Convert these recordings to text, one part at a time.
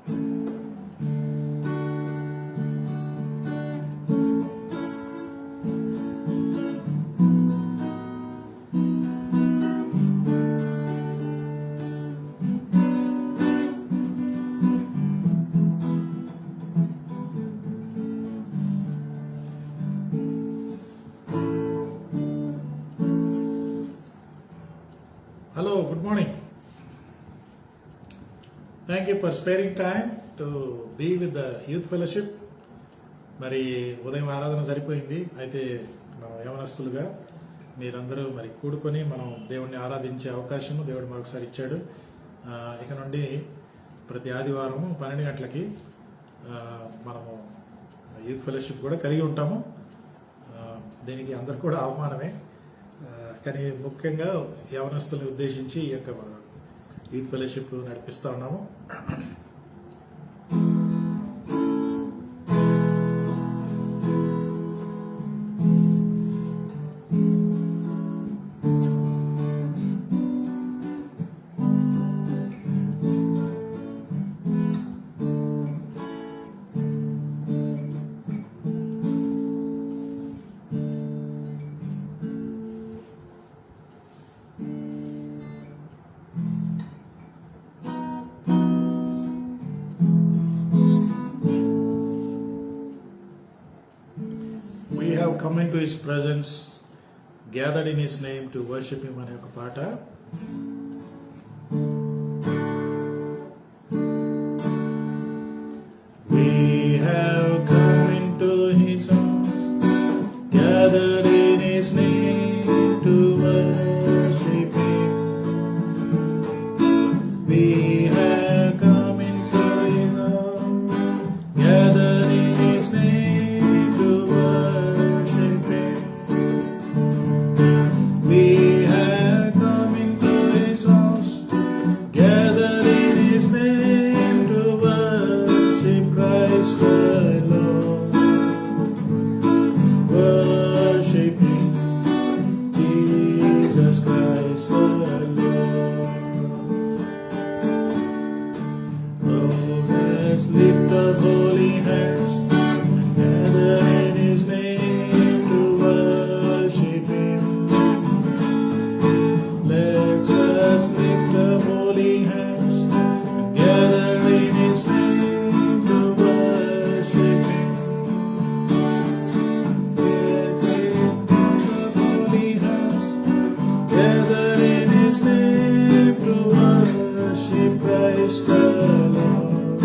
Hello, good morning. Thank you for sparing time to be with the youth fellowship. మరి ఉదయం ఆరాధన సరిపోయింది. అయితే యవనస్తులుగా మీరందరూ మరి కూడుకొని మనం దేవుణ్ణి ఆరాధించే అవకాశము దేవుడు మరొకసారి ఇచ్చాడు. ఇక నుండి ప్రతి ఆదివారం 12 గంటలకి మనము యూత్ ఫెలోషిప్ కూడా కలిగి ఉంటాము. దీనికి అందరు కూడా అవమానమే, కానీ ముఖ్యంగా యవనస్తుల్ని ఉద్దేశించి ఈ యొక్క యూత్ ఫెలోషిప్ నడిపిస్తూ ఉన్నాము. We have come into His presence, gathered in His name to worship Him అనే ఒక పాట. We have come into His house, gathered in His name to worship Him. We have come into His house, gathered in His name to worship Him. We have come into His house, gathered in His name to worship Christ the Lord. Worship Him, Jesus Christ the Lord. Oh, let's lift up holy hands and gather in His name to worship Him. Let's just lift up holy hands and gather in His name to worship Him. Let's lift up holy hands, gather in His name to worship Christ the Lord.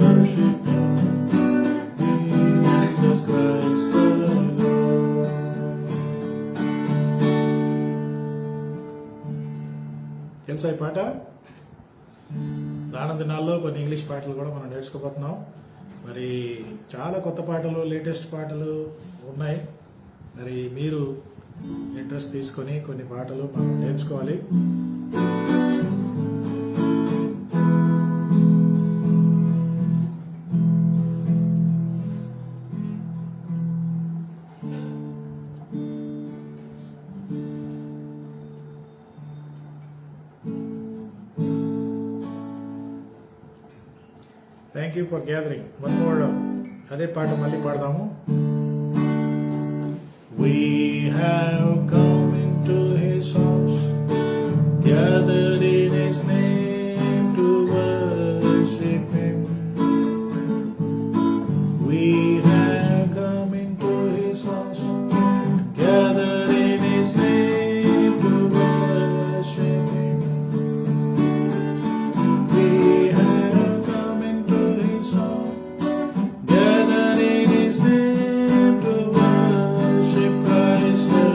Worship Him, Jesus Christ the Lord. తెలుసా ఈ పాట? రానున్న దినాల్లో కొన్ని English పాటలు కూడా మనం నేర్చుకోబోతున్నాం. మరి చాలా కొత్త పాటలు, లేటెస్ట్ పాటలు ఉన్నాయి. మరి మీరు ఇంట్రెస్ట్ తీసుకొని కొన్ని పాటలు మనం నేర్చుకోవాలి. Thank you for gathering. One more అదే పాట మళ్ళీ పాడదాము. We have come into His house, gathered in His name to worship Him. We have come into His house, gathered in His name to worship Him. We have come into His house, gathered in His name to worship Christ the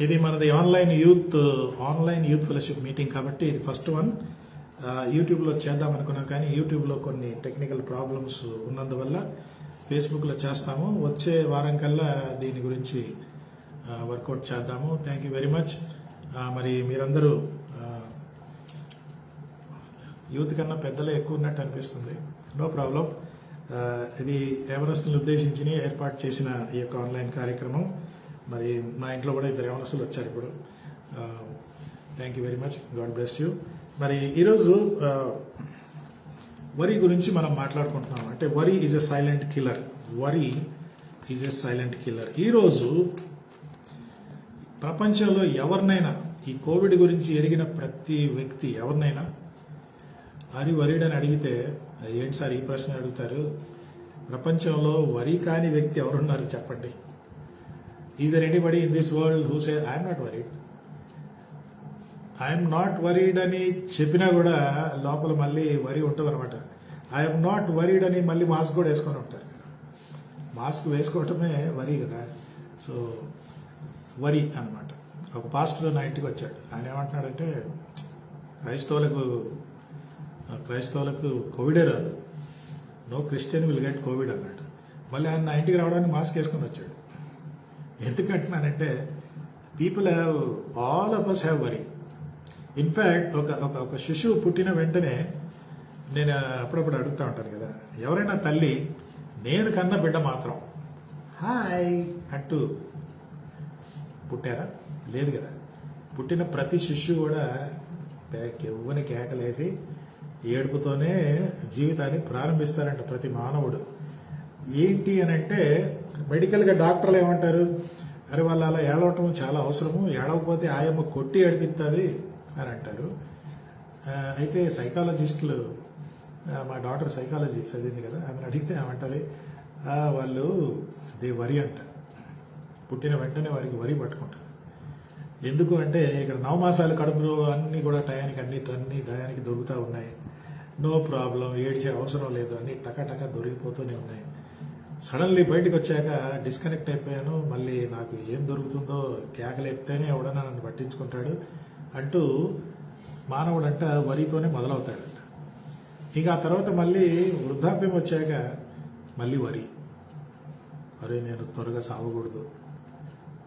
ఇది మనది online youth fellowship meeting కాబట్టి ఇది first one. యూట్యూబ్లో చేద్దాం అనుకున్నాం కానీ యూట్యూబ్లో కొన్ని టెక్నికల్ ప్రాబ్లమ్స్ ఉన్నందువల్ల ఫేస్బుక్లో చేస్తాము. వచ్చే వారం కల్లా దీని గురించి వర్కౌట్ చేద్దాము. Thank you very much. మరి మీరందరూ యూత్ కన్నా పెద్దలే ఎక్కువ ఉన్నట్టు అనిపిస్తుంది. No problem. ఇది యవనస్తులను ఉద్దేశించి ఏర్పాటు చేసిన ఈ యొక్క ఆన్లైన్ కార్యక్రమం. మరి మా ఇంట్లో కూడా 2 యవనస్తులు వచ్చారు ఇప్పుడు. Thank you very much. God bless you. మరి ఈరోజు వరి గురించి మనం మాట్లాడుకుంటున్నాం. అంటే వరి ఈజ్ ఎ సైలెంట్ కిల్లర్. వరి ఈజ్ ఎ సైలెంట్ కిల్లర్. ఈరోజు ప్రపంచంలో ఎవరినైనా ఈ కోవిడ్ గురించి ఎరిగిన ప్రతి వ్యక్తి ఎవరినైనా వరీడని అడిగితే ఏంటి సార్ ఈ ప్రశ్న అడుగుతారు? ప్రపంచంలో వరి కాని వ్యక్తి ఎవరున్నారు చెప్పండి? Is there anybody in this world who say I'm not worried అని చెప్పినా కూడా లోపల మళ్ళీ వరి ఉంటుంది అనమాట. ఐఎమ్ నాట్ వరీడ్ అని మళ్ళీ మాస్క్ కూడా వేసుకొని ఉంటారు కదా. మాస్క్ వేసుకోవటమే వరి కదా. సో వరి అనమాట. ఒక పాస్టర్ నా ఇంటికి వచ్చాడు. ఆయన ఏమంటున్నాడంటే క్రైస్తవులకు కోవిడే రాదు, no Christian will get Covid అన్నాడు. మళ్ళీ ఆయన నా ఇంటికి రావడానికి మాస్క్ వేసుకొని వచ్చాడు. ఎందుకంటున్నానంటే people have, all of us have worry. In fact ఒక శిశువు పుట్టిన వెంటనే నేను అప్పుడప్పుడు అడుగుతూ ఉంటాను కదా, ఎవరైనా తల్లి నేను కన్న బిడ్డ మాత్రం హాయ్ అంటూ పుట్టారా? లేదు కదా. పుట్టిన ప్రతి శిశువు కూడా కెవ్వని కేకలేసి ఏడుపుతోనే జీవితాన్ని ప్రారంభిస్తారంట ప్రతి మానవుడు. ఏంటి అని అంటే మెడికల్గా డాక్టర్లు ఏమంటారు, అరే వాళ్ళు అలా ఏడవటం చాలా అవసరము, ఏడవకపోతే ఆయమ్మ కొట్టి ఏడిపిస్తుంది అని అంటారు. అయితే సైకాలజిస్టులు, మా డాక్టర్ సైకాలజీ చదివింది కదా, ఆమెను అడిగితే ఏమంటుంది, వాళ్ళు వరి అంటారు. పుట్టిన వెంటనే వారికి వరి పట్టుకుంటారు. ఎందుకు అంటే ఇక్కడ 9 మాసాలు కడుపులో అన్నీ కూడా అన్ని టయానికి దొరుకుతూ ఉన్నాయి. నో ప్రాబ్లం, ఏడ్చే అవసరం లేదు, అన్నీ టక దొరికిపోతూనే ఉన్నాయి. సడన్లీ బయటకు వచ్చాక డిస్కనెక్ట్ అయిపోయాను, మళ్ళీ నాకు ఏం దొరుకుతుందో కేకలేస్తేనే ఎవడన్నా నన్ను పట్టించుకుంటాడు అంటూ మానవుడంట వరితోనే మొదలవుతాడంట. ఇక ఆ తర్వాత మళ్ళీ వృద్ధాప్యం వచ్చాక మళ్ళీ వరి. అరే నేను త్వరగా సావకూడదు,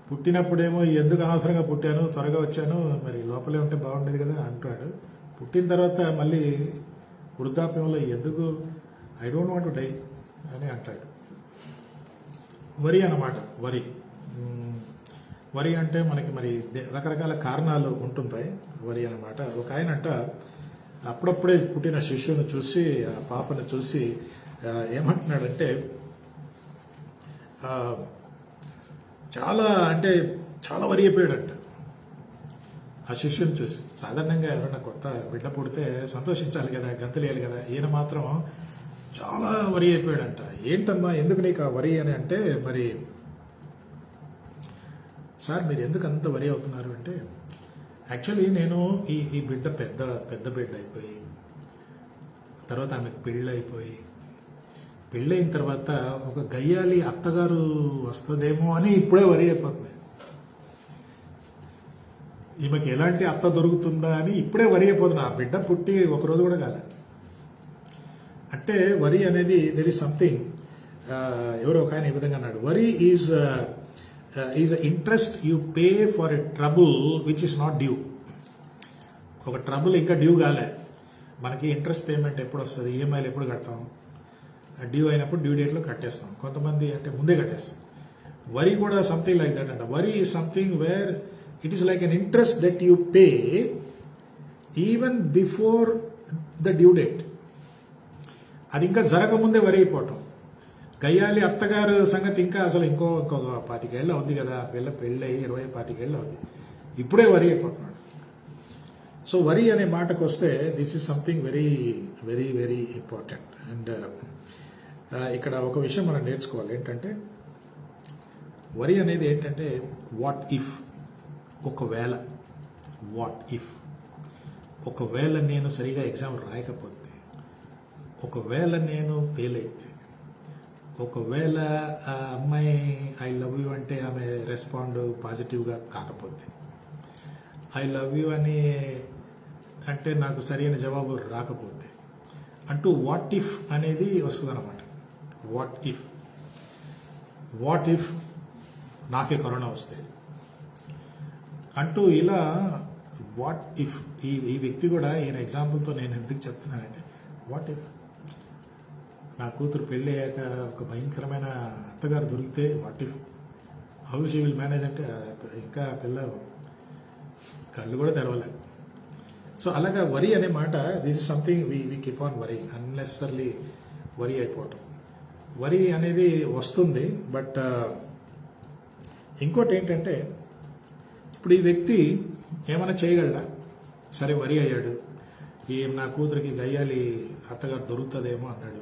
పుట్టినప్పుడేమో ఎందుకు అనవసరంగా పుట్టాను, త్వరగా వచ్చాను, మరి లోపలే ఉంటే బాగుండేది కదా అంటాడు. పుట్టిన తర్వాత మళ్ళీ వృద్ధాప్యంలో ఎందుకు I don't want to die అని అంటాడు. వరి అన్నమాట. వరి అంటే మనకి మరి రకరకాల కారణాలు ఉంటుంటాయి వరి అన్నమాట. ఒక ఆయన అంట అప్పుడప్పుడే పుట్టిన శిశువును చూసి, ఆ పాపను చూసి ఏమంటున్నాడంటే చాలా వరి అయిపోయాడంట ఆ శిష్యుని చూసి. సాధారణంగా ఎవరైనా కొత్త బిడ్డ పుడితే సంతోషించాలి కదా, గంతులేయాలి కదా. ఈయన మాత్రం చాలా వరి అయిపోయాడంట. ఏంటమ్మా ఎందుకు నీకు ఆ వరి అని అంటే, మరి సార్ మీరు ఎందుకు అంత వరి అవుతున్నారు అంటే, యాక్చువల్లీ నేను ఈ బిడ్డ పెద్ద బిడ్డ అయిపోయి, తర్వాత ఆమెకు పెళ్ళైన తర్వాత ఒక గయ్యాలి అత్తగారు వస్తుందేమో అని ఇప్పుడే వరి అయిపోతుంది. ఈమెకి ఎలాంటి అత్త దొరుకుతుందా అని ఇప్పుడే వరి అయిపోతుంది. ఆ బిడ్డ పుట్టి ఒకరోజు కూడా కాదు. అంటే వరి అనేది దెర్ ఈస్ సంథింగ్, ఎవరో ఒక ఆయన ఈ విధంగా అన్నాడు, వరి is interest you pay for a trouble which is not due. ఒక ట్రబుల్ ఇంకా డ్యూ కాలే, మనకి ఇంట్రెస్ట్ పేమెంట్ ఎప్పుడు వస్తుంది, ఈఎంఐలు ఎప్పుడు కడతాం, డ్యూ అయినప్పుడు డ్యూ డేట్లో కట్టేస్తాం. కొంతమంది అంటే ముందే కట్టేస్తాం. వరి కూడా సంథింగ్ లైక్ దట్ అంట. వరి is something where it is like an interest that you pay even before the due date. అది ఇంకా జరగముందే వరి అయిపోవటం. గయ్యాలి అత్తగారు సంగతి ఇంకా అసలు ఇంకో 25 ఏళ్ళు అవుద్ది కదా, పెళ్ళి 20-25 ఏళ్ళు అవుద్ది, ఇప్పుడే వరి అయిపోతున్నాడు. సో వరి అనే మాటకు వస్తే this is something very very very important. And ఇక్కడ ఒక విషయం మనం నేర్చుకోవాలి. ఏంటంటే వరి అనేది ఏంటంటే వాట్ ఇఫ్, ఒకవేళ నేను సరిగా ఎగ్జామ్ రాయకపోతే, ఒకవేళ నేను ఫెయిల్ అయితే, ఒకవేళ ఆ అమ్మాయి ఐ లవ్ యూ అంటే ఆమె రెస్పాండ్ పాజిటివ్గా కాకపోతే, ఐ లవ్ యూ అని అంటే నాకు సరైన జవాబు రాకపోతే అంటూ వాట్ ఇఫ్ అనేది వస్తుంది అనమాట. వాట్ ఇఫ్ నాకే కరోనా వస్తే అంటూ ఇలా వాట్ ఇఫ్ ఈ వ్యక్తి కూడా ఈయన ఎగ్జాంపుల్తో నేను ఎందుకు చెప్తున్నానంటే, వాట్ ఇఫ్ నా కూతురు పెళ్ళి అయ్యాక ఒక భయంకరమైన అత్తగారు దొరికితే, what if how she will manage అంటే ఇంకా పిల్ల కళ్ళు కూడా తెరవలే. సో అలాగా వరి అనే మాట, this is something we keep on worry, unnecessarily worry అయిపోవటం. వరి అనేది వస్తుంది. బట్ ఇంకోటి ఏంటంటే, ఇప్పుడు ఈ వ్యక్తి ఏమైనా చేయగలడా? సరే వరి అయ్యాడు, నా కూతురికి గయ్యాలి అత్తగారు దొరుకుతుందేమో అన్నాడు.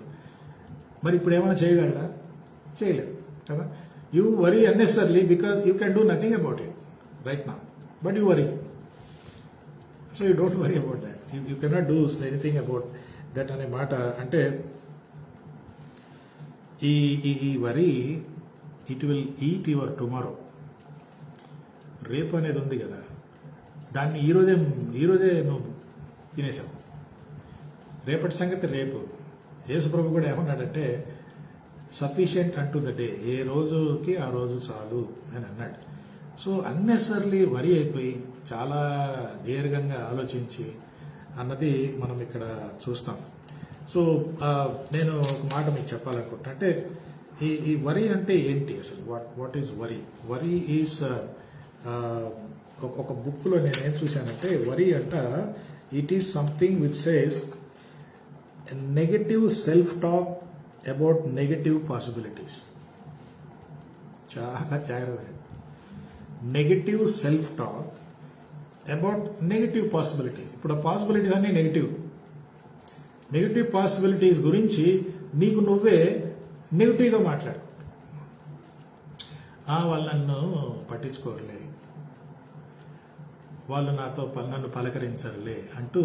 మరి ఇప్పుడు ఏమైనా చేయగలడా? చేయలేదు కదా. You worry unnecessarily because you can do nothing about it right now, but you worry. So you don't worry about that, you cannot do anything about that అనే మాట. అంటే ఈ worry it will eat your tomorrow. రేపు అనేది ఉంది కదా, దాన్ని ఈరోజే నువ్వు తినేసావు. రేపటి సంగతి రేపు. యేసుప్రభు కూడా ఏమన్నాడంటే, సఫిషియంట్ అంటూ ద డే, ఏ రోజుకి ఆ రోజు చాలు అని అన్నాడు. సో అన్నెసర్లీ వరి అయిపోయి చాలా దీర్ఘంగా ఆలోచించి అన్నది మనం ఇక్కడ చూస్తాం. సో నేను ఒక మాట మీకు చెప్పాలనుకుంటా. అంటే ఈ వరి అంటే ఏంటి అసలు? వాట్ ఈజ్ వరి? వరి ఈజ్ ఒక బుక్లో నేను ఏం చూశానంటే, వరి అంట it is something which says negative self talk about negative possibilities. చాలా జాగ్రత్త. Negative self talk about negative possibilities. ఇప్పుడు ఆ పాసిబిలిటీస్ అన్నీ నెగటివ్ పాసిబిలిటీస్ గురించి నీకు నువ్వే నెగిటివ్గా మాట్లాడు. వాళ్ళు నన్ను పట్టించుకోరులే, వాళ్ళు నన్ను పలకరించరులే అంటూ,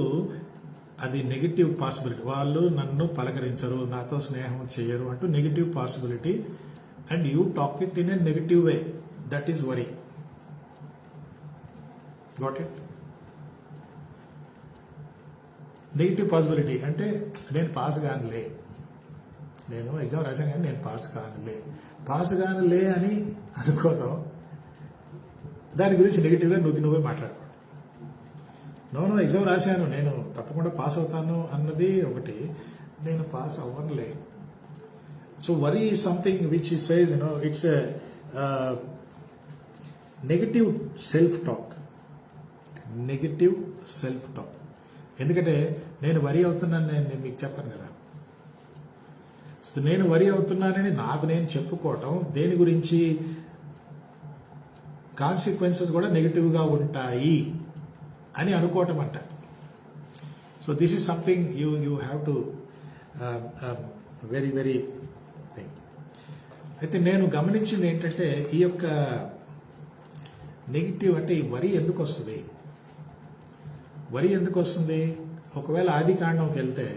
అది నెగిటివ్ పాసిబిలిటీ. వాళ్ళు నన్ను పలకరించరు, నాతో స్నేహం చేయరు అంటూ negative possibility, and you talk it in a negative way. That is worry. Got it? Negative possibility అంటే నేను పాస్ కానులే, నేను ఎగ్జామ్ రాశాను కానీ నేను పాస్ కానులే అని అనుకోవడం, దాని గురించి నెగిటివ్గా నువ్వే మాట్లాడుకో. నో ఎగ్జామ్ రాశాను, నేను తప్పకుండా పాస్ అవుతాను అన్నది ఒకటి, నేను పాస్ అవ్వనులే. So worry is something which ఈ says it's negative self talk. ఎందుకంటే నేను వరీ అవుతున్నాను, నేను మీకు చెప్పను కదా. సో నేను వరీ అవుతున్నానని నాకు నేను చెప్పుకోవటం, దేని గురించి? కాన్సిక్వెన్సెస్ కూడా నెగిటివ్గా ఉంటాయి అని అనుకోవటం అంట. So this is something you have to very very thing. అయితే నేను గమనించింది ఏంటంటే, ఈ యొక్క నెగిటివ్ అంటే ఈ వరి ఎందుకు వస్తుంది? ఒకవేళ ఆది కాండంకి వెళ్తే,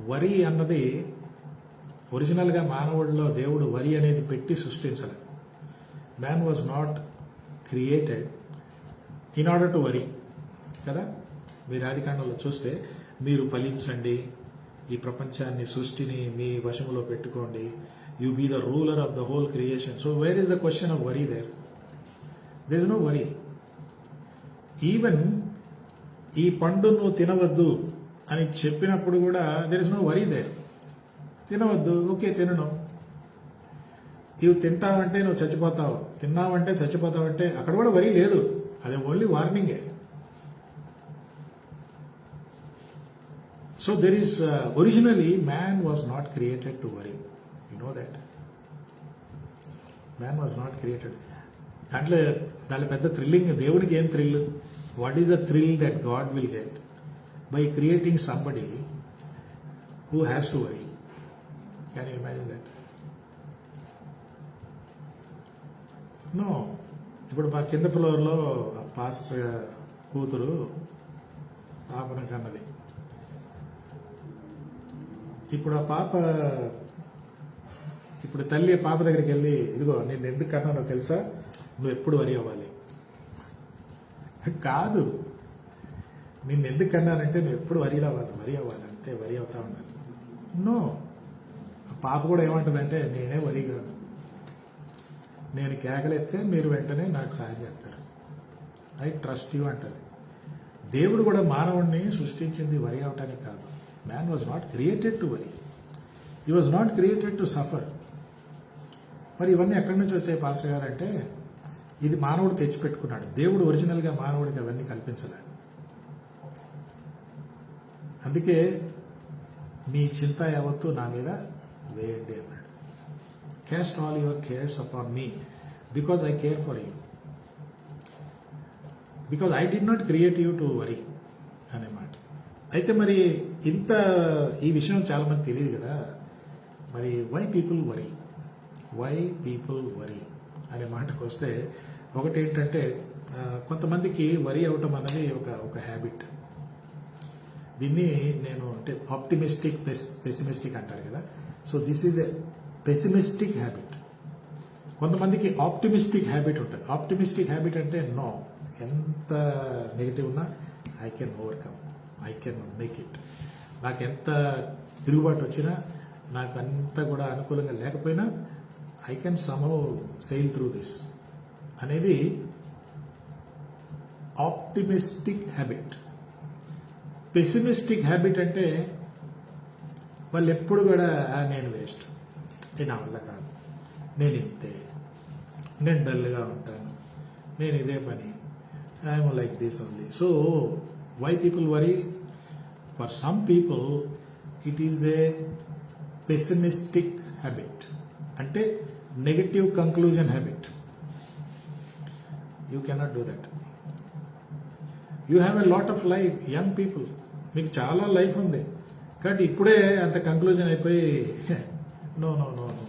వరి అన్నది ఒరిజినల్గా మానవుడిలో దేవుడు వరి అనేది పెట్టి సృష్టించాలి. Man was not created in order to worry కదా. మీరు ఆది కాండంలో చూస్తే, మీరు ఫలించండి, ఈ ప్రపంచాన్ని సృష్టిని మీ వశంలో పెట్టుకోండి, you be the ruler of the whole creation. So where is the question of worry there? There is no worry. Even ఈ పండు నువ్వు తినవద్దు అని చెప్పినప్పుడు కూడా there is no worry there. తినవద్దు, ఓకే తినను. ఇవి తింటావంటే నువ్వు చచ్చిపోతావు, తిన్నావంటే చచ్చిపోతావంటే అక్కడ కూడా వరీ లేదు, అది ఓన్లీ వార్నింగే. So there is originally man was not created to worry. You know that. Man was not created. దాంట్లో పెద్ద థ్రిల్లింగ్, దేవునికి ఏం thrill? What is the thrill that God will get by creating somebody who has to worry? Can you imagine that? No. ఇప్పుడు మా కింద ఫ్లోర్లో pastor కూతురు పాపను కన్నది. ఇప్పుడు ఆ పాప ఇప్పుడు తల్లి పాప దగ్గరికి వెళ్ళి, ఇదిగో నేను ఎందుకు కన్నానో తెలుసా, నువ్వు ఎప్పుడు వరి అవ్వాలి కాదు, నిన్ను ఎందుకు కన్నానంటే నువ్వు ఎప్పుడు వరి అవ్వాలి అంతే, వరి అవుతా ఉండాలి. నో, పాప కూడా ఏమంటుందంటే నేనే వరి కాదు, నేను కేకలెత్తే మీరు వెంటనే నాకు సాయం చేస్తారు, ఐ ట్రస్ట్ యూ అంటది. దేవుడు కూడా మానవుడిని సృష్టించింది వరి అవటానికి కాదు. Man was not created to worry, he was not created to suffer. మరి ఇవన్నీ ఎక్కడి నుంచి వచ్చాయి పాస్టర్ గారు అంటే, ఇది మానవుడు తెచ్చిపెట్టుకున్నాడు. దేవుడు ఒరిజినల్గా మానవుడికి అవన్నీ కల్పించలే. అందుకే మీ చింత యావత్తు నా మీద వేయండి అన్నాడు. Caste all your cares upon me because I care for you, because I did not create you to worry అనే మాట. అయితే మరి ఈ విషయం చాలా మంది తెలియదు కదా. మరి వై పీపుల్ వరీ అనే మాటకు వస్తే, ఒకటి ఏంటంటే కొంతమందికి వరి అవటం అన్నది ఒక హ్యాబిట్. దీన్ని నేను అంటే ఆప్టిమిస్టిక్ పెసిమిస్టిక్ అంటారు కదా. So this is a pessimistic habit. కొంతమందికి ఆప్టిమిస్టిక్ హ్యాబిట్ ఉంటుంది. ఆప్టిమిస్టిక్ హ్యాబిట్ అంటే నో, ఎంత నెగిటివ్ ఉన్నా I can overcome, I can make it. నాకు ఎంత తిరుగుబాటు వచ్చినా, నాకు అంతా కూడా అనుకూలంగా లేకపోయినా I can somehow SAIL through this అనేది ఆప్టిమిస్టిక్ హ్యాబిట్. పెసిమిస్టిక్ హ్యాబిట్ అంటే వాళ్ళు ఎప్పుడు కూడా నేను వేస్ట్, నా వల్ల కాదు, నేను ఇంతే, నేను డల్గా ఉంటాను, నేను ఇదే పని, I'm like this only. So why people worry? For some people it is a pessimistic habit, అంటే negative conclusion habit. You cannot do that. You have a lot of life, young people, మీకు చాలా life ఉంది, కాబట్టి ఇప్పుడే అంత conclusion అయిపోయి no no no no,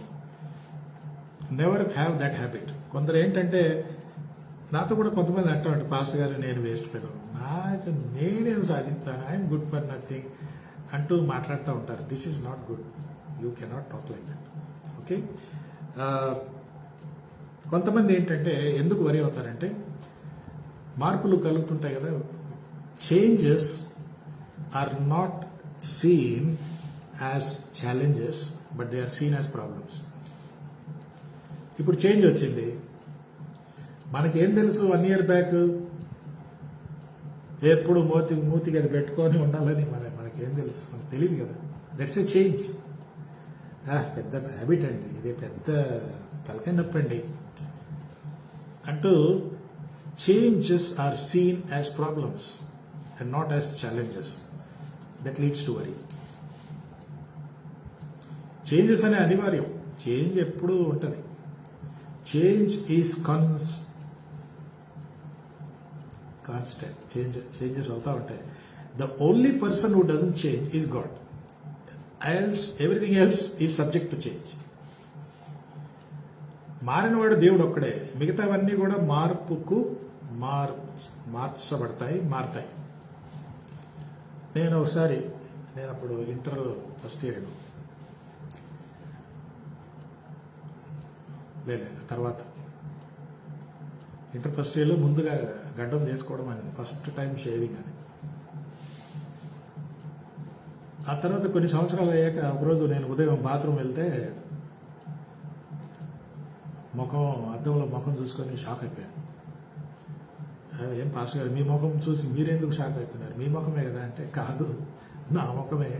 never have that habit. కొందరు ఏంటంటే, నాతో కూడా కొంతమంది అంటారు, పాస్టర్ గారు నేను వేస్ట్ పెళ్ళను, నాకు నేనేం సాధిస్తాను, ఐఎమ్ గుడ్ ఫర్ నథింగ్ అంటూ మాట్లాడుతూ ఉంటారు. This is not good, you cannot talk like that. Okay, కొంతమంది ఏంటంటే ఎందుకు వరి అవుతారంటే, మార్పులు కలుగుతుంటాయి కదా, changes are not seen as challenges but they are seen as problems. ఇప్పుడు చేంజ్ వచ్చింది, మనకేం తెలుసు 1 year బ్యాక్ ఎప్పుడు మూతికి అది పెట్టుకొని ఉండాలని మనకేం తెలుసు, మనకు తెలియదు కదా. That's a change. పెద్ద హ్యాబిట్ అండి, ఇదే పెద్ద తలకాయ నొప్పి అండి అంటూ changes are seen as problems and not as challenges. That leads to worry. Changes అనే అనివార్యం, చేంజ్ ఎప్పుడూ ఉంటుంది. చేంజ్ ఈజ్ కాన్స్టెంట్, చేంజెస్ అవుతా ఉంటాయి. The only person who doesn't change is God, else everything else is subject to change. మారినవాడు దేవుడు ఒక్కడే, మిగతావన్నీ కూడా మార్చబడతాయి, మారతాయి. నేను అప్పుడు ఇంటర్ ఫస్ట్ ఇయర్, తర్వాత ఇంటర్ ఫస్ట్ ఇయర్లో ముందుగా గడ్డం చేసుకోవడం అనేది ఫస్ట్ టైం షేవింగ్ అని. ఆ తర్వాత కొన్ని సంవత్సరాలు అయ్యాక ఒకరోజు నేను ఉదయం బాత్రూమ్ వెళ్తే అద్దంలో ముఖం చూసుకొని షాక్ అయిపోయాను. ఏం పాస్టర్ గారు, మీ ముఖం చూసి మీరెందుకు షాక్ అవుతున్నారు, మీ ముఖమే కదా అంటే, కాదు నా ముఖమే,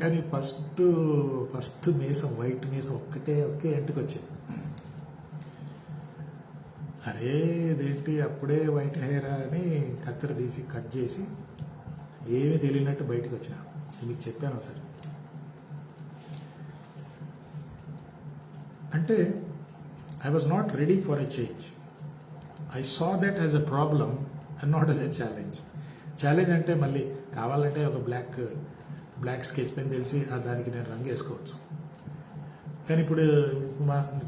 కానీ ఫస్ట్ మీసం, వైట్ మీసం ఒకే ఇంటికి వచ్చింది. అరే ఇదేంటి అప్పుడే వైట్ హెయిర్ అని కత్తెర తీసి కట్ చేసి ఏమీ తెలియనట్టు బయటకు వచ్చిన. మీకు చెప్పాను ఒకసారి. అంటే I was not ready for a change. I saw that as a problem and not as a challenge. Challenge అంటే మళ్ళీ కావాలంటే ఒక బ్లాక్ స్కెచ్ పెన్ తెలిసి దానికి నేను రంగు వేసుకోవచ్చు. కానీ ఇప్పుడు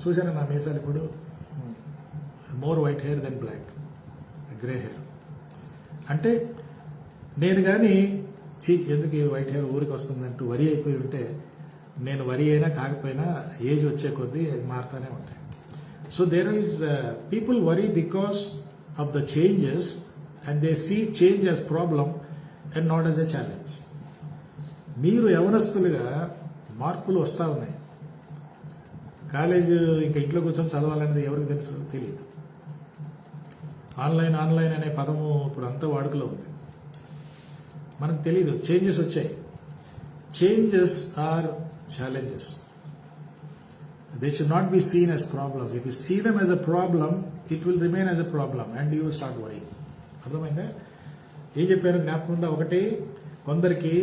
చూసాను నా మీసాలు ఇప్పుడు more white hair then black, grey hair. అంటే నేను కానీ ఎందుకు ఈ వైట్ హెయిర్ ఊరికి వస్తుందంటూ వరి అయిపోయి ఉంటే నేను వరి అయినా కాకపోయినా ఏజ్ వచ్చే కొద్దీ అది మారుతూనే ఉంటాయి. So there is people worry because of the changes and they see change as problem and not as a challenge. మీరు యవనస్తులుగా మార్పులు వస్తూ ఉన్నాయి. కాలేజ్ ఇంకా ఇంట్లో కూర్చొని చదవాలనేది ఎవరికి తెలుసు? తెలియదు. ఆన్లైన్ అనే పదము ఇప్పుడు అంతా వాడుకలో ఉంది. మనకు తెలియదు. చేంజెస్ వచ్చాయి. Changes are challenges. They should not be seen as problems. If you see them as a problem, it will remain as a problem and you will start worrying. అర్థమైందా? ఏం చెప్పారు జ్ఞాపకం ఉందా? ఒకటి, కొందరికి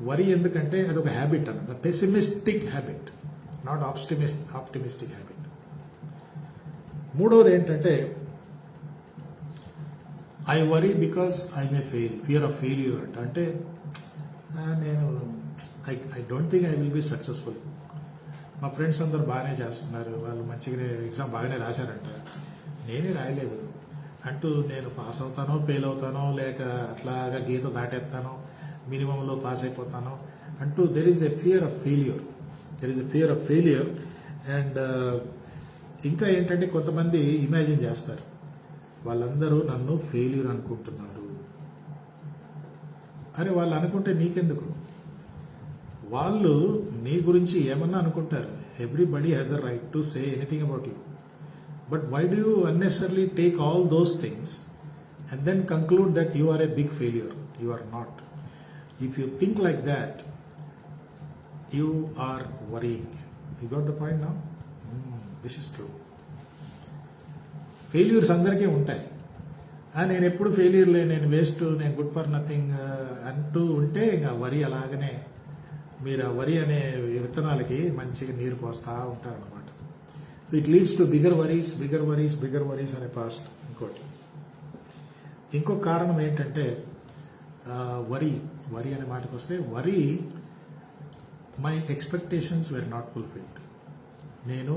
వరి ఎందుకంటే అది ఒక హ్యాబిట్ అన్నమాట, pessimistic habit, not optimistic habit. మూడవది ఏంటంటే I worry because I may fail, fear of failure. అంటే నేను I don't think I will be successful. మా ఫ్రెండ్స్ అందరూ బాగానే చేస్తున్నారు, వాళ్ళు మంచిగా ఎగ్జామ్ బాగానే రాశారంట, నేనే రాయలేదు అంటూ నేను పాస్ అవుతానో ఫెయిల్ అవుతానో లేక అట్లాగా గీత దాటేస్తానో మినిమంలో పాస్ అయిపోతానో అంటూ there is a fear of failure. And ఇంకా ఏంటంటే కొంతమంది ఇమాజిన్ చేస్తారు, వాళ్ళందరూ నన్ను ఫెయిల్యూర్ అనుకుంటున్నారు అని. వాళ్ళు అనుకుంటే నీకెందుకు? వాళ్ళు నీ గురించి ఏమన్నా అనుకుంటారు. Everybody has a right to say anything about you. But why do you unnecessarily take all those things and then conclude that you are a big failure? You are not. If you think like that, you are worrying. You got the point now? This is true. Failures అందరికీ ఉంటాయి. నేను ఎప్పుడు ఫెయిల్యూర్లే, నేను waste, నేను good for nothing అంటూ ఉంటే ఇంకా వరి అలాగనే మీరు ఆ వరి అనే విత్తనాలకి మంచిగా నీరు పోస్తూ ఉంటారు అనమాట. So it leads to bigger worries అనే పాస్ట్. ఇంకో కారణం ఏంటంటే వరి అనే మాటకు వస్తే, worry my expectations were not fulfilled. నేను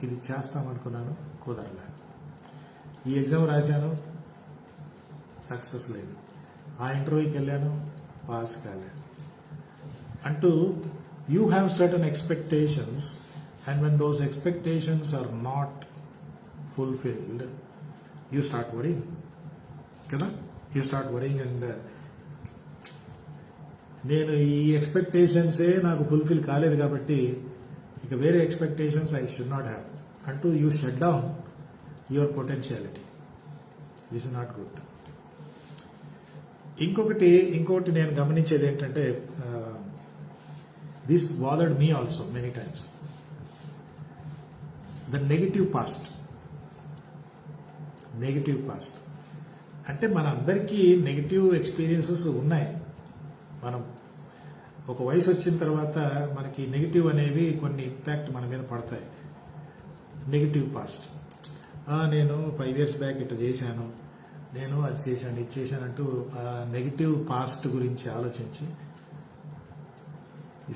ఇది చేస్తామనుకున్నాను, కుదరలే. ఈ ఎగ్జామ్ రాశాను, సక్సెస్ లేదు. ఆ ఇంటర్వ్యూకి వెళ్ళాను, పాస్ కాలేదు అంటూ you have certain expectations and when those expectations are not fulfilled, you start worrying కదా. యూ స్టార్ట్ వరింగ్ అండ్ నేను ఈ ఎక్స్పెక్టేషన్సే నాకు ఫుల్ఫిల్ కాలేదు కాబట్టి ఇక వేరే expectations I should not have అంటూ you shut down your potentiality. This is not good. ఇంకొకటి నేను గమనించేది ఏంటంటే, this bothered me also many times, the negative past. అంటే మన అందరికీ నెగిటివ్ ఎక్స్పీరియన్సెస్ ఉన్నాయి. మనం ఒక వయసు వచ్చిన తర్వాత మనకి నెగిటివ్ అనేవి కొన్ని ఇంపాక్ట్ మన మీద పడతాయి. నెగిటివ్ పాస్ట్, నేను 5 years బ్యాక్ ఇట్లా చేశాను, నేను అది చేశాను, ఇది చేశాను అంటూ నెగిటివ్ పాస్ట్ గురించి ఆలోచించి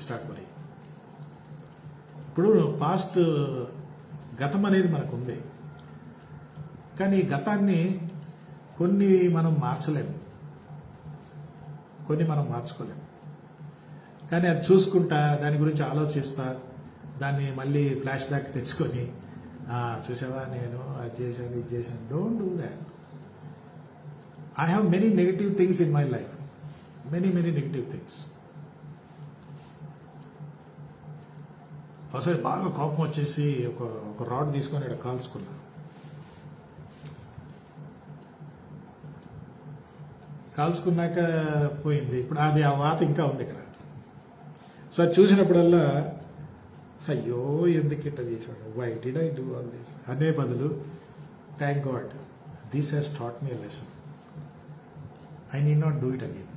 స్టార్ట్ మరి. ఇప్పుడు పాస్ట్ గతం అనేది మనకు ఉంది, కానీ గతాన్ని కొన్ని మనం మార్చలేము, కొన్ని మనం మార్చుకోలేము. కానీ అది చూసుకుంటా, దాని గురించి ఆలోచిస్తా, దాన్ని మళ్ళీ ఫ్లాష్ బ్యాక్ తెచ్చుకొని చూసావా నేను అది చేశాను, ఇది చేశాను. Don't do that. I have many negative things in my life. Many negative things. ఒకసారి బాగా కోపం వచ్చేసి ఒక రాడ్ తీసుకొని ఇక్కడ కాల్చుకున్నా. కాల్చుకున్నాక పోయింది. ఇప్పుడు అది ఆ వాత ఇంకా ఉంది ఇక్కడ. సో అది చూసినప్పుడల్లా అయ్యో ఎందుకు ఇట్లా చేశాను, why did I do all this అనే బదులు thank God this has taught me a lesson, I need not do it again.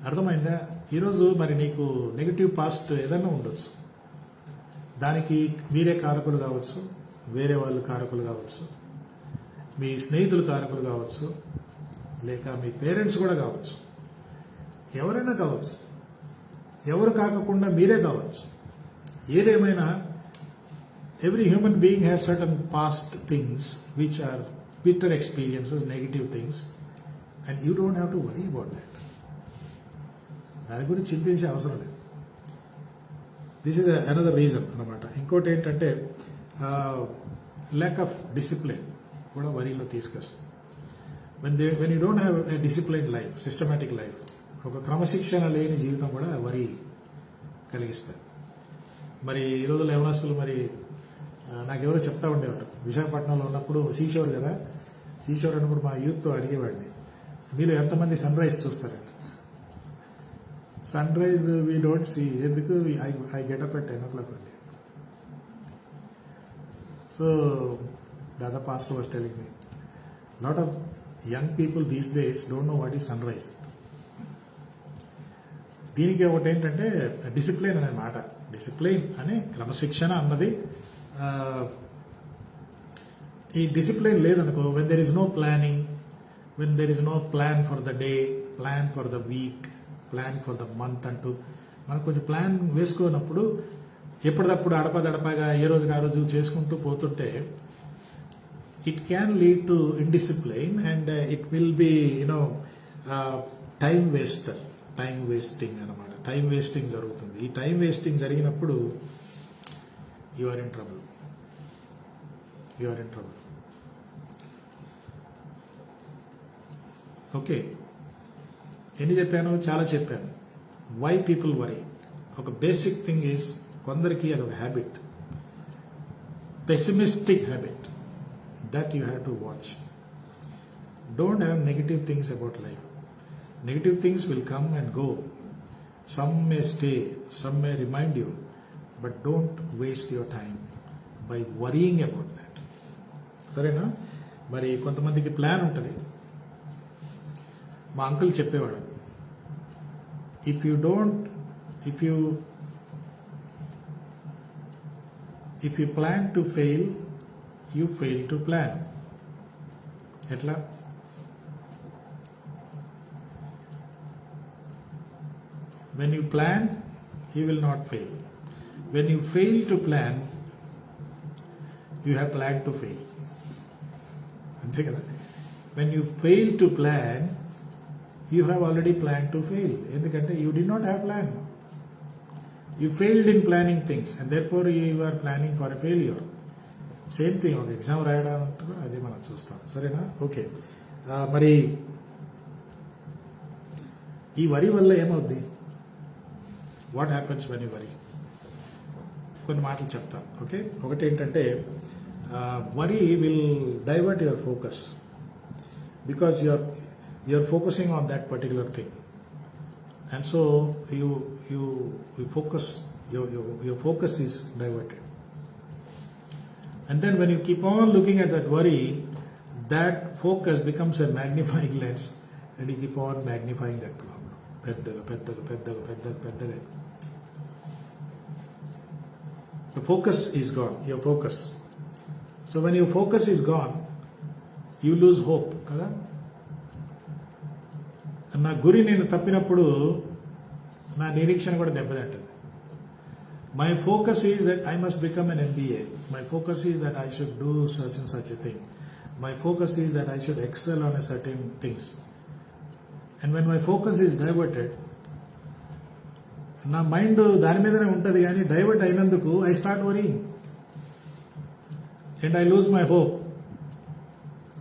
అర్థమైందా? ఈరోజు మరి నీకు నెగిటివ్ పాస్ట్ ఏదైనా ఉండొచ్చు, దానికి మీరే కారకులు కావచ్చు, వేరే వాళ్ళు కారకులు కావచ్చు, మీ స్నేహితులు కారకులు కావచ్చు, లేక మీ పేరెంట్స్ కూడా కావచ్చు, ఎవరైనా కావచ్చు, ఎవరు కాకుండా మీరే కావచ్చు. ఏదేమైనా every human being has certain past things which are bitter experiences, negative things, and you don't have to worry about that. దాని గురించి చింతించే అవసరం లేదు. దిస్ ఇస్ అనదర్ రీజన్ అనమాట. ఇంకోటి ఏంటంటే ల్యాక్ ఆఫ్ డిసిప్లిన్ కూడా వరిలో తీసుకొస్తుంది. When you don't have a discipline life, systematic life, ఒక క్రమశిక్షణ లేని జీవితం కూడా వరి కలిగిస్తారు. మరి ఈ రోజుల్లో యవనస్తులు మరి నాకెవరో చెప్తా ఉండేవారు, విశాఖపట్నంలో ఉన్నప్పుడు సీషోర్ కదా, సీషోర్ అన్నప్పుడు మా యూత్తో అడిగేవాడిని, మీరు ఎంతమంది సన్ రైజ్ చూస్తారు? Sunrise we don't see, ఎందుకు I get up at 10 o'clock only. So the other pastor was telling me, lot of young people these days don't know what is sunrise. దీనికి ఒకటి ఏంటంటే డిసిప్లిన్ అనే మాట, discipline అనే క్రమశిక్షణ అన్నది. ఈ డిసిప్లిన్ లేదనుకో, when there is no planning, when there is no plan for the day, plan for the week, plan for the month అంటూ మనం కొంచెం ప్లాన్ వేసుకున్నప్పుడు ఎప్పటికప్పుడు అడపదడపగా ఏ రోజుకి ఆ రోజు చేసుకుంటూ పోతుంటే it can lead to indiscipline and it will be time wasting అనమాట. టైం వేస్టింగ్ జరుగుతుంది. ఈ టైం వేస్టింగ్ జరిగినప్పుడు you are in trouble. Okay, ఎన్ని చెప్పాను? చాలా చెప్పాను. వై పీపుల్ వరీ, ఒక బేసిక్ థింగ్ ఈజ్, కొందరికి అదొక habit, pessimistic habit, that you have to watch. Don't have negative things about life. Negative things will come and go. Some may stay, some may remind you, but don't waste your time by worrying about that. సరేనా? మరి కొంతమందికి plan ఉంటుంది. మా uncle చెప్పేవాడు, if you plan to fail, you fail to plan. ఎట్లా? When you plan, you will not fail. When you fail to plan, you have planned to fail. అంతే కదా? When you fail to plan, you have already planned to fail. ఎందుకంటే you did not have plan. You failed in planning things and therefore you are planning for a failure. Same thing, ఒక exam రాయడానికి అదే మనం చూస్తాం. సరేనా? Okay, మరి ఈ worry వల్ల ఏమవుద్ది? What happens when you worry? కొన్ని మాటలు చెప్తాను. ఓకే, ఒకటి ఏంటంటే worry will divert your focus because you're focusing on that particular thing and so you focus, your focus is diverted. And then when you keep on looking at that worry, that focus becomes a magnifying lens and you keep on magnifying that problem. పెద్దగా. The focus is gone, your focus. So when your focus is gone, you lose hope. కదా? నా గురి నేను తప్పినప్పుడు నా నిరీక్షణ కూడా దెబ్బతింటుంది. My focus is that I must become an MBA. My focus is that I should do such and such a thing. My focus is that I should excel on a certain things. And when my focus is diverted, నా mind దాని మీదనే ఉంటుంది, కానీ divert అయినందుకు I start worrying and I lose my hope.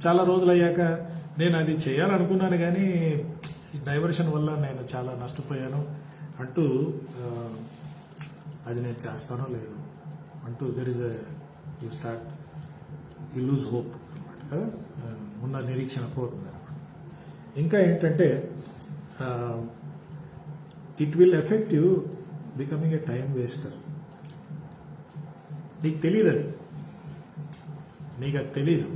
చాలా రోజులు అయ్యాక నేను అది చేయాలనుకున్నాను కానీ డైవర్షన్ వల్ల నేను చాలా నష్టపోయాను అంటూ అది నేను చేస్తానో లేదు అంటూ there is you lose hope అనమాట కదా, ఉన్న నిరీక్షణ పోతుంది అనమాట. ఇంకా ఏంటంటే it will effect you becoming a time waster. నీకు తెలియదు అది, నీకు అది తెలీదు,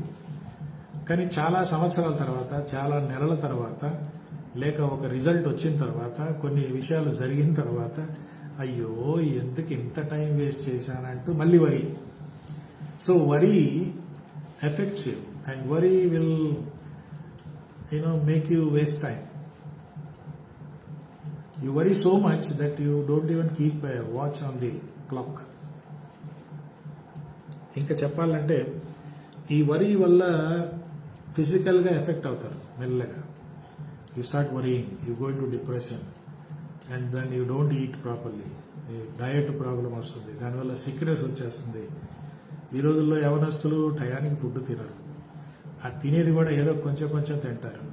కానీ చాలా సంవత్సరాల తర్వాత, చాలా నెలల తర్వాత, లేక ఒక రిజల్ట్ వచ్చిన తర్వాత, కొన్ని విషయాలు జరిగిన తర్వాత అయ్యో ఎందుకు ఇంత టైం వేస్ట్ చేశానంటూ మళ్ళీ worry. So worry effects you and worry will make you waste time. You worry so much that you don't even keep a watch on the clock. ఇంకా చెప్పాలంటే ఈ వరీ వల్ల ఫిజికల్గా ఎఫెక్ట్ అవుతారు మెల్లగా. You start worrying, you go in to depression and then you don't eat properly diet problem వస్తుంది, దానివల్ల sickness వచ్చేస్తుంది. ఈ రోజుల్లో యవనస్తులు టయానికి ఫుడ్ తినరు, అది తినేది కూడా ఏదో కొంచెం కొంచెం తింటారు.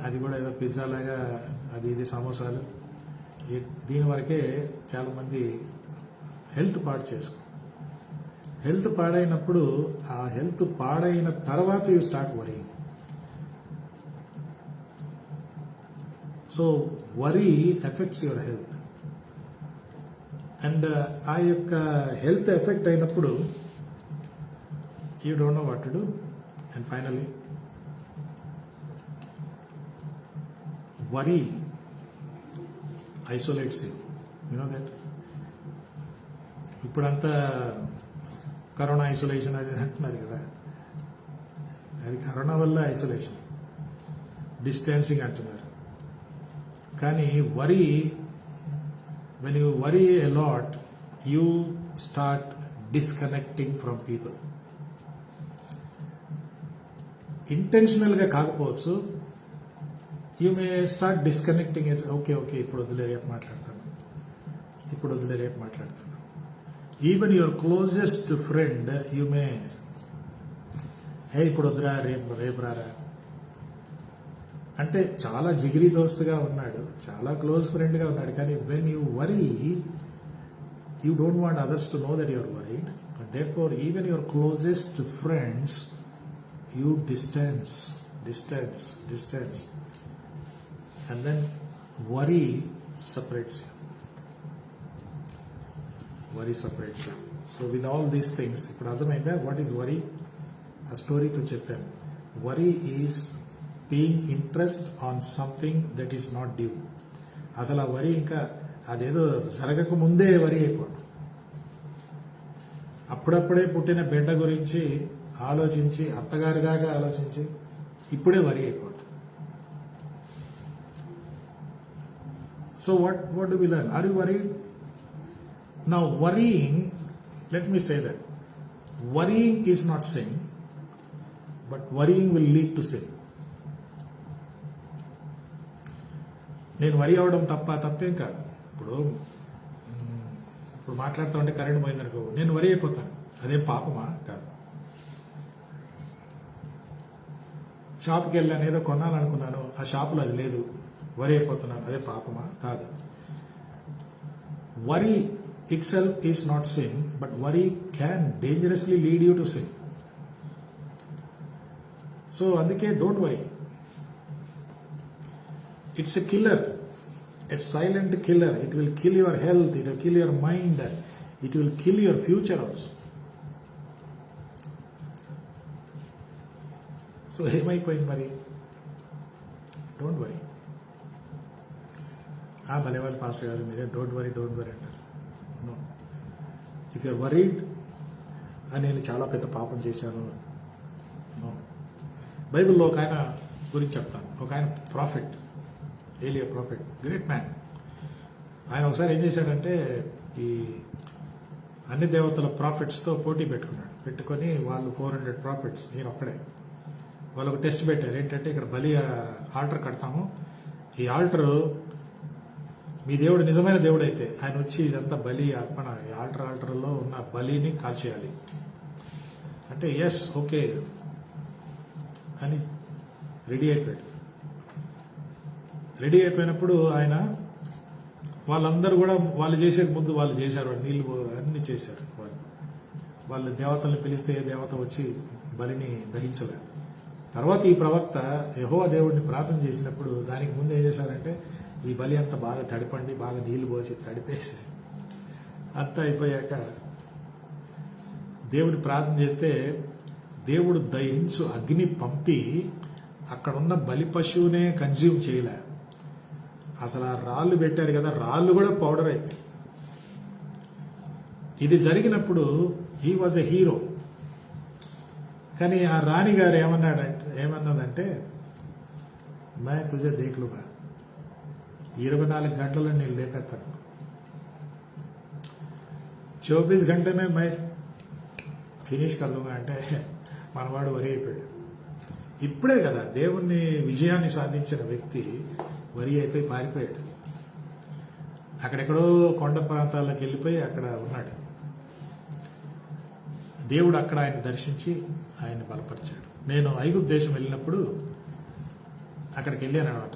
అది కూడా ఏదో పిజ్జా లాగా అది ఇది సమోసాలు, దీని వరకే చాలామంది హెల్త్ పాడు చేసుకో. హెల్త్ పాడైనప్పుడు ఆ హెల్త్ పాడైన తర్వాత you start worrying. So worry effects your health, and ఆ యొక్క హెల్త్ ఎఫెక్ట్ అయినప్పుడు you don't know what to do. And finally worry isolates you. You know that ఇప్పుడంతా కరోనా ఐసోలేషన్ అది అంటున్నారు కదా, అది కరోనా వల్ల ఐసోలేషన్, డిస్టెన్సింగ్ అంటున్నారు. కానీ worry, when you worry a lot, you start disconnecting from people. ఇంటెన్షనల్గా కాకపోవచ్చు, you may start disconnecting. Okay ఇప్పుడు వదిలే, రేపు మాట్లాడతాను. Even your closest friend you may ఇప్పుడు వద్దురా, రేపు రారా అంటే చాలా జిగిరి దోస్తుగా ఉన్నాడు, చాలా క్లోజ్ ఫ్రెండ్గా ఉన్నాడు. కానీ when you worry, you don't want others to know that your worried. Therefore even your closest friends you distance. And then worry separates you. So with all these things, ఇప్పుడు అర్థమైందా వాట్ ఈస్ వరీ? ఆ స్టోరీతో చెప్పాను. Worry is being interest on something that is not due. అసలు ఆ worry ఇంకా అదేదో జరగక ముందే వరీ అయిపోవడం. అప్పుడప్పుడే పుట్టిన బిడ్డ గురించి ఆలోచించి, అత్తగారిదాకా ఆలోచించి ఇప్పుడే వరీ అయిపోవడం. So what do we learn? Are you worried? Now worrying, let me say that worrying is not sin, but worrying will lead to sin. నేను వరి అవడం తప్పేం కాదు. ఇప్పుడు మాట్లాడుతూ ఉంటే కరెంట్ పోయిందనుకో, నేను వరి అయిపోతాను, అదేం పాపమా? కాదు. షాప్కి వెళ్ళాను, ఏదో కొనాలనుకున్నాను, ఆ షాపులో అది లేదు, వరి అయిపోతున్నాను, అదే పాపమా? కాదు. Worry itself is not sin, but worry can dangerously lead you to sin. So అందుకే don't worry. It's a killer. It's silent killer. It will kill your health, it will kill your mind, it will kill your future also. So ఏమైపోయింది మరి? Don't worry. భలే వాళ్ళు pastor గారు మీరే don't worry అంటారు. No, if you're worried నేను చాలా పెద్ద పాపం చేశాను. నో, బైబిల్లో ఒక ఆయన గురించి చెప్తాను. ఒక ఆయన ప్రాఫిట్, ఏలియా ప్రాఫిట్, గ్రేట్ మ్యాన్. ఆయన ఒకసారి ఏం చేశాడంటే ఈ అన్ని దేవతల ప్రాఫిట్స్తో పోటీ పెట్టుకొని వాళ్ళు 400 ప్రాఫిట్స్, నేను ఒక్కడే. వాళ్ళు ఒక టెస్ట్ పెట్టారు, ఏంటంటే ఇక్కడ బలి ఆల్టర్ కడతాము, ఈ ఆల్టరు మీ దేవుడు నిజమైన దేవుడు అయితే ఆయన వచ్చి ఇదంతా బలి అర్పణ, ఆల్టర్లో ఉన్న బలిని కాల్చేయాలి అంటే ఎస్ ఓకే అని రెడీ అయిపోయినప్పుడు ఆయన వాళ్ళందరూ కూడా వాళ్ళు చేసే ముందు వాళ్ళు చేశారు, నీళ్ళు అన్ని చేశారు. వాళ్ళు దేవతల్ని పిలిస్తే ఏ దేవత వచ్చి బలిని దహించలేదు. తర్వాత ఈ ప్రవక్త యెహోవా దేవుడిని ప్రార్థన చేసినప్పుడు దానికి ముందు ఏం చేశారంటే ఈ బలి అంతా బాగా తడిపండి, బాగా నీళ్లు పోసి తడిపేసి అంతా అయిపోయాక దేవుడి ప్రార్థన చేస్తే దేవుడు దహించు అగ్ని పంపి అక్కడ ఉన్న బలి పశువునే కన్జ్యూమ్ చేయలే. అసలు ఆ రాళ్ళు పెట్టారు కదా, రాళ్ళు కూడా పౌడర్ అయిపోయాయి. ఇది జరిగినప్పుడు హీ వాజ్ ఎ హీరో. కానీ ఆ రాణి గారు ఏమన్నదంటే మే తుజే దేఖ్లుగా 24 గంటల్లో నేను లేపేస్తాను, 24 గంటే మే ఫినిష్ కర్దూగా అంటే మనవాడు వరి అయిపోయాడు. ఇప్పుడే కదా దేవుణ్ణి విజయాన్ని సాధించిన వ్యక్తి వరి అయిపోయి పారిపోయాడు. అక్కడెక్కడో కొండ ప్రాంతాలకు వెళ్ళిపోయి అక్కడ ఉన్నాడు. దేవుడు అక్కడ ఆయన దర్శించి ఆయన బలపరిచాడు. నేను ఐగుప్తు దేశం వెళ్ళినప్పుడు అక్కడికి వెళ్ళాను అనమాట.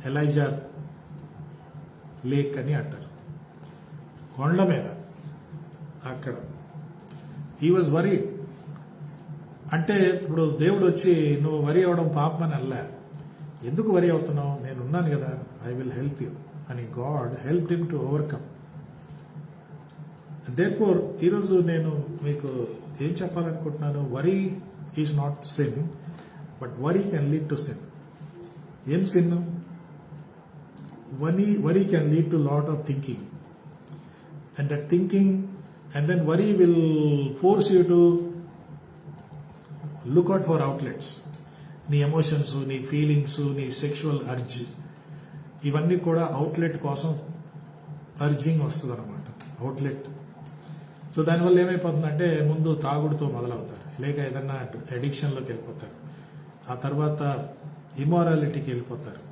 ఎలైజా లేక్ అని అంటారు, కొండ మీద. అక్కడ హీ వాజ్ వరీడ్. అంటే ఇప్పుడు దేవుడు వచ్చి నువ్వు వరి అవడం పాపం అని అల్లా, ఎందుకు వరి అవుతున్నావు, నేను ఉన్నాను కదా, ఐ విల్ హెల్ప్ యూ అని God help him to overcome. Therefore ఈరోజు నేను మీకు ఏం చెప్పాలనుకుంటున్నాను, worry is not sin, but worry can lead to sin. ఏం sin? Worry can lead to lot of thinking, and that thinking and then worry will force you to look out for outlets. నీ emotions, నీ feelings, నీ sexual urge, ఇవన్నీ కూడా outlet కోసం urging వస్తుంది అనమాట, outlet. So దానివల్ల ఏమైపోతుందంటే ముందు తాగుడుతో మొదలవుతారు, లేక ఏదన్నా అడిక్షన్లోకి వెళ్ళిపోతారు, ఆ తర్వాత ఇమారాలిటీకి వెళ్ళిపోతారు,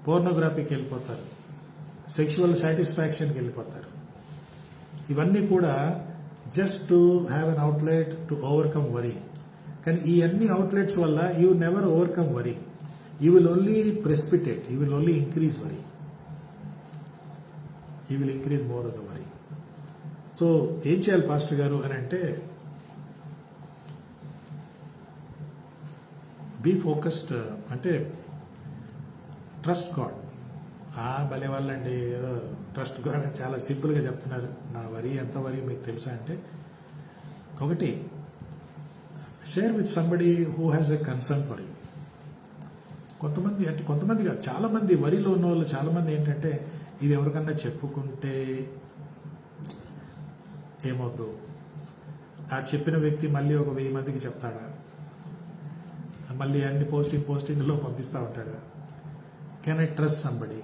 పోర్నోగ్రఫీకి వెళ్ళిపోతారు, సెక్షువల్ సాటిస్ఫాక్షన్కి వెళ్ళిపోతారు. ఇవన్నీ కూడా just to have an outlet to overcome worry. కానీ ఈ అన్ని అవుట్లెట్స్ వల్ల you never overcome worry. You will only precipitate, you will only increase worry, you will increase more of the worry. So ఏం చేయాలి pastor గారు అని అంటే, be focused, అంటే ట్రస్ట్ గాడ్. భలే వాళ్ళండి, ఏదో ట్రస్ట్ గాడ్ చాలా సింపుల్గా చెప్తున్నారు. నా వరీ ఎంత వరీ మీకు తెలుసా అంటే, ఒకటి, share with somebody who has a concern for you. కొంతమంది కాదు, చాలా మంది వరిలో ఉన్న వాళ్ళు చాలా మంది ఏంటంటే, ఇది ఎవరికన్నా చెప్పుకుంటే ఏమవుద్దు, ఆ చెప్పిన వ్యక్తి మళ్ళీ ఒక 1000 మందికి చెప్తాడా, మళ్ళీ అన్ని పోస్టింగ్లో పంపిస్తూ ఉంటాడా. Can I trust somebody?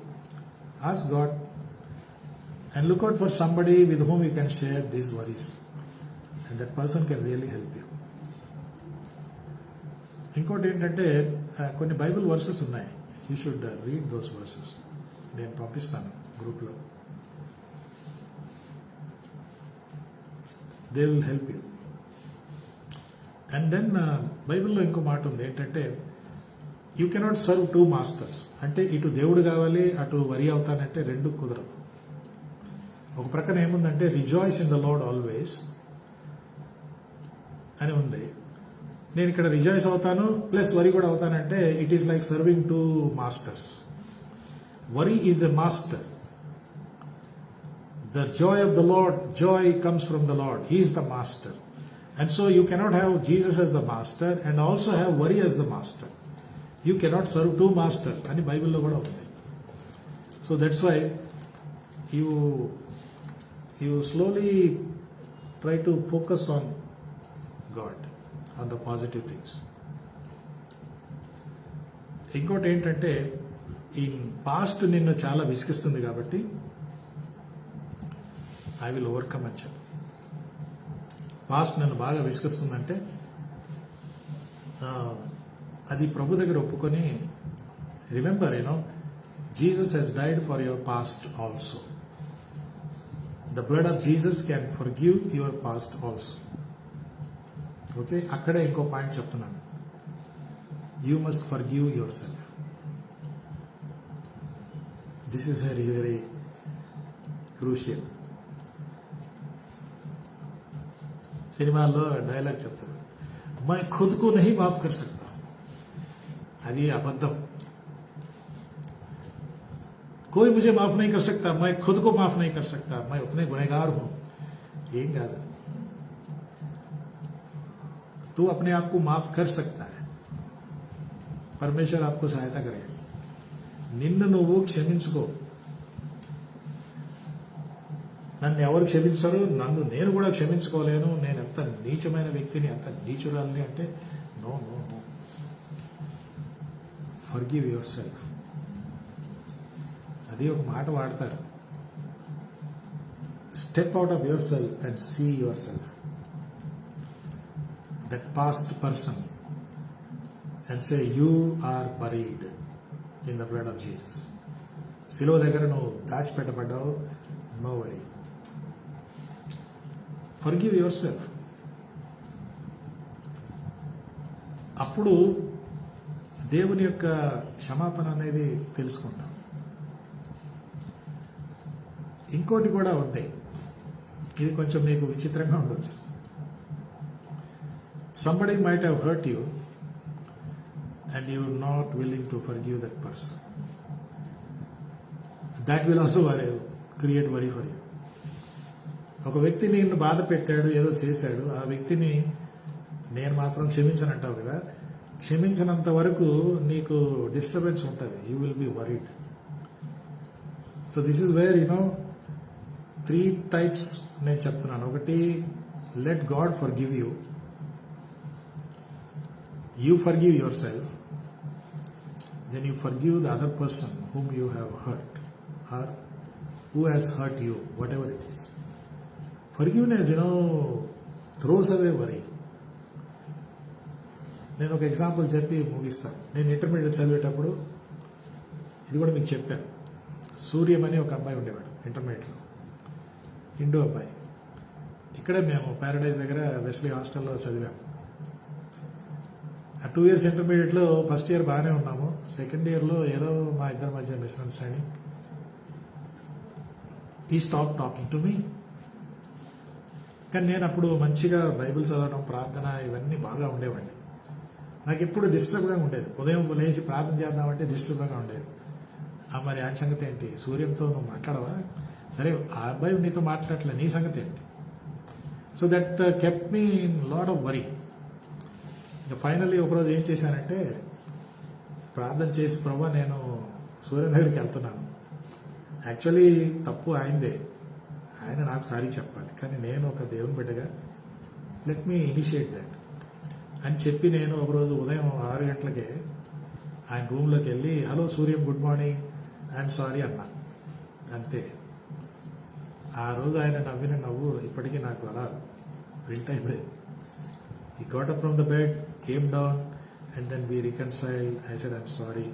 Ask God and look out for somebody with whom you can share these worries, and that person can really help you. ఇంకోటి ఏంటంటే, కొన్ని బైబిల్ వర్సెస్ ఉన్నాయి, you should read those verses. నేను పంపిస్తాను గ్రూప్లో, they will help you. And then బైబిల్లో ఇంకో మాట ఉంది ఏంటంటే, యూ కెనాట్ సర్వ్ 2 మాస్టర్స్. అంటే ఇటు దేవుడు కావాలి, అటు వరి అవుతానంటే రెండు కుదరదు. ఒక ప్రక్కన ఏముందంటే, rejoice in the Lord always అని ఉంది. నేను ఇక్కడ రిజాయిస్ అవుతాను ప్లస్ వరి కూడా అవుతానంటే, it is like serving 2 masters. Worry is a master. The joy of the Lord, joy comes from the Lord. He is the master. And so you cannot have Jesus as the master and also have worry as the master. You cannot serve 2 masters. అని బైబిల్లో కూడా ఉంది. So that's why you slowly try to focus on God, on the positive things. ఇంకోటి ఏంటంటే, ఈ past నిన్ను చాలా విసిగిస్తుంది కాబట్టి ఐ విల్ ఓవర్కమ్ అని చెప్పు. పాస్ట్ నన్ను బాగా విసిగిస్తుందంటే అది ప్రభు దగ్గర ఒప్పుకొని, remember Jesus he's died for your past also. The blood of Jesus can forgive your past also. Okay, అక్కడే ఇంకో పాయింట్ చెప్తున్నాను, you must forgive your self. This is very very crucial. సినిమాల్లో డైలాగ్ చెప్తారు, मैं खुद को नहीं माफ कर सकता. అది అబద్ధం. कोई मुझे माफ नहीं कर सकता, मैं खुद को माफ नहीं कर सकता, मैं उतने गुनहगार हूं. ఏం కాదు, तू अपने आप को माफ कर सकता है. परमेश्वर आपको सहायता करेगा. నిన్ను నువ్వు క్షమించుకో. నన్ను ఎవరు క్షమించరు, నేను కూడా క్షమించుకోలేను, నేను ఎంత నీచమైన వ్యక్తిని, ఎంత నీచురాలని అంటే, no no no, forgive your self. అది ఒక మాట వాడతారు, step out of yourself and see yourself, that past person, and say you are buried in the blood of Jesus. సిలువ దగ్గర నువ్వు దాచిపెట్టబడ్డావు. No worry. Forgive your self. అప్పుడు దేవుని యొక్క క్షమాపణ అనేది తెలుసుకుంటాం. ఇంకోటి కూడా ఉంటాయి, ఇది కొంచెం మీకు విచిత్రంగా ఉండొచ్చు. Somebody might have hurt you and you not willing to forgive that person. That will also create worry for you. ఒక వ్యక్తి నిన్ను బాధ పెట్టాడు, ఏదో చేశాడు, ఆ వ్యక్తిని నేను మాత్రం క్షమించనంటావు కదా, క్షమించినంత వరకు నీకు డిస్టర్బెన్స్ ఉంటుంది. You will be worried. So this is where 3 types నేను చెప్తున్నాను. ఒకటి, let God forgive you, you forgive your self, then you forgive the other person whom you have hurt or who has hurt you, whatever it is. Forgiveness throws away worry. నేను ఒక example చెప్పి ముగిస్తాను. నేను intermediate చదివేటప్పుడు ఇది కూడా మీకు చెప్పాను. సూర్యం అని ఒక అబ్బాయి ఉండేవాడు ఇంటర్మీడియట్లో, హిందూ అబ్బాయి. ఇక్కడే మేము ప్యారడైజ్ దగ్గర వెస్లీ హాస్టల్లో చదివాము. ఆ 2 years ఇంటర్మీడియట్లో ఫస్ట్ ఇయర్ బాగానే ఉన్నాము. సెకండ్ ఇయర్లో ఏదో మా ఇద్దరి మధ్య మిస్అండర్స్టాండింగ్. ఈ స్టాప్ టాకింగ్ టు మీ. కానీ నేను అప్పుడు మంచిగా బైబిల్ చదవడం, ప్రార్థన ఇవన్నీ బాగా ఉండేవాడిని. నాకు ఎప్పుడు డిస్టర్బ్గా ఉండేది. ఉదయం లేచి ప్రార్థన చేద్దామంటే డిస్టర్బ్గా ఉండేది. మరి ఆయన సంగతి ఏంటి, సూర్యంతో నువ్వు మాట్లాడవా, సరే ఆ అబ్బాయి నీతో మాట్లాడలే, నీ సంగతి ఏంటి. So that kept me in lot of worry. ఇంకా ఫైనల్లీ ఒకరోజు ఏం చేశానంటే ప్రార్థన చేసి, ప్రభా నేను సూర్యం దగ్గరికి వెళ్తున్నాను, యాక్చువల్లీ తప్పు ఆయనదే, ఆయన నాకు సారీ చెప్పాలి, కానీ నేను ఒక దేవుని బిడ్డగా లెట్ మీ ఇనిషియేట్ దట్ అని చెప్పి నేను ఒకరోజు ఉదయం 6 గంటలకే ఆయన రూమ్లోకి వెళ్ళి, hello Suryam, good morning, I'm sorry అన్నా. అంతే. ఆ రోజు ఆయన నవ్విన నవ్వు ఇప్పటికీ నాకు అలా ప్రింట్ అయిపోయింది. He got up from the bed, came down and then we reconcile. I said I'm sorry.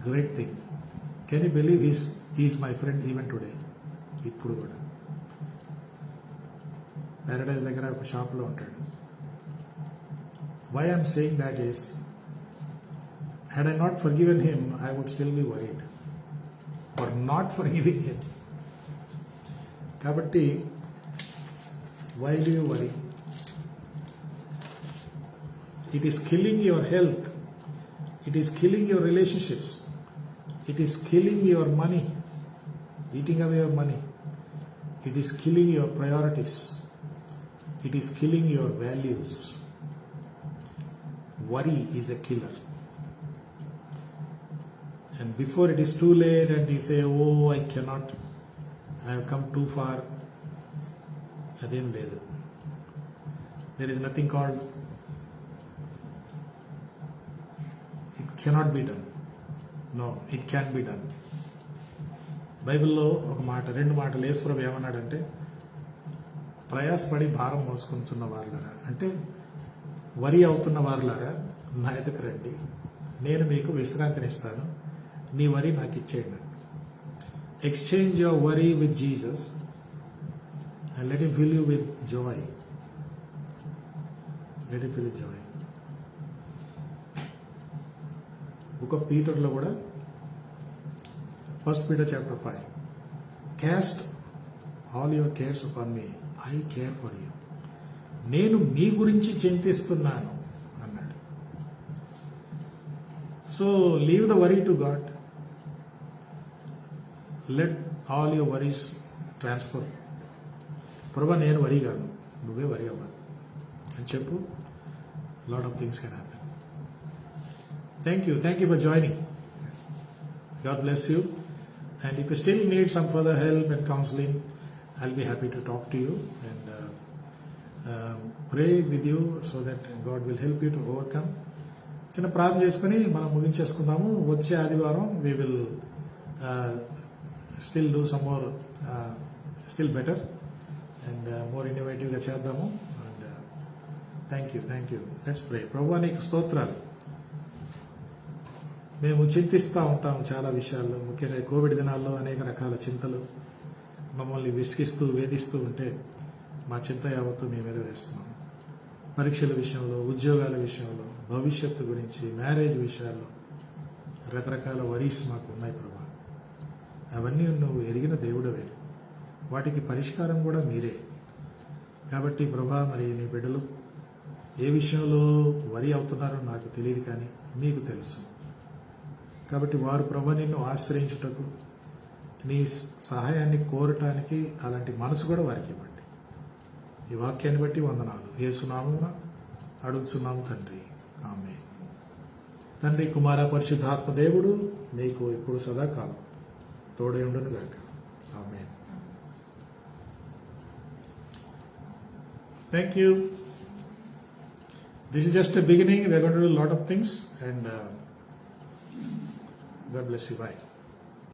Great thing. Can you believe he's my friend even today. ఇప్పుడు కూడా ప్యారడైజ్ దగ్గర ఒక షాప్లో ఉంటాడు. Why I'm saying that is, had I not forgiven him, I would still be worried for not forgiving him. Kabatti, why do you worry? It is killing your health. It is killing your relationships. It is killing your money, eating away your money. It is killing your priorities. It is killing your values. Worry is a killer. And before it is too late and you say, oh, I cannot, I have come too far, adem ledu. There is nothing called it cannot be done. No, it can be done. బైబిల్లో ఒక మాట, 2 మాటలు యేసుప్రభు ఏమన్నాడంటే, ప్రయాసపడి భారం మోసుకుంటున్న వారులారా, అంటే వరి అవుతున్న వారులారా నా ఎదుకు రండి, నేను మీకు విశ్రాంతినిస్తాను, నీ వరి నాకు ఇచ్చేయండి. Exchange your worry with Jesus and let him fill you with joy. Let him fill with joy. Book of పీటర్లో కూడా 1 Peter chapter 5, cast all your cares upon me, I care for you. నేను మీ గురించి చింతిస్తున్నాను అన్నాడు. So leave the worry to God. Let all your worries transfer. ప్రభా నేను worry కాదు, నువ్వే worry అవ్వాలి అని చెప్పు. Lot of things can happen. Thank you for joining. God bless you. And if you still need some further help and counseling, I'll be happy to talk to you and pray with you so that God will help you to overcome. చిన్న ప్రార్థన చేసుకుని మనం ముగించేసుకుందాము. వచ్చే ఆదివారం we will still do some more, still better and more innovative గా చేద్దాము. And thank you. Let's pray. ప్రభువా నీకు స్తోత్రాలు. మేము చింతిస్తూ ఉంటాము చాలా విషయాల్లో, ముఖ్యంగా కోవిడ్ దినాల్లో అనేక రకాల చింతలు మమ్మల్ని విసిగిస్తూ వేధిస్తూ ఉంటే మా చింత యావత్తు మీ మీద వేస్తున్నాం. పరీక్షల విషయంలో, ఉద్యోగాల విషయంలో, భవిష్యత్తు గురించి, మ్యారేజ్ విషయాల్లో రకరకాల వరీస్ మాకు ఉన్నాయి ప్రభా. అవన్నీ నువ్వు ఎరిగిన దేవుడవే, వాటికి పరిష్కారం కూడా మీరే. కాబట్టి ప్రభా, మరి నీ బిడ్డలు ఏ విషయంలో వరి అవుతున్నారో నాకు తెలియదు, కానీ మీకు తెలుసు. కాబట్టి వారు ప్రభా నిన్ను ఆశ్రయించుటకు, నీ సహాయాన్ని కోరటానికి అలాంటి మనసు కూడా వారికి ఇవ్వండి. ఈ వాక్యాన్ని బట్టి వందనాలు. యేసునామమున అడుగుతున్నాము తండ్రి, ఆమేన్. తండ్రి, కుమార, పరిశుద్ధాత్మ దేవుడు మీకు ఇప్పుడు సదాకాలం తోడై ఉండును గాక. ఆమేన్. Thank you. This is just a beginning. We are going to do a lot of things, and God bless you. Bye.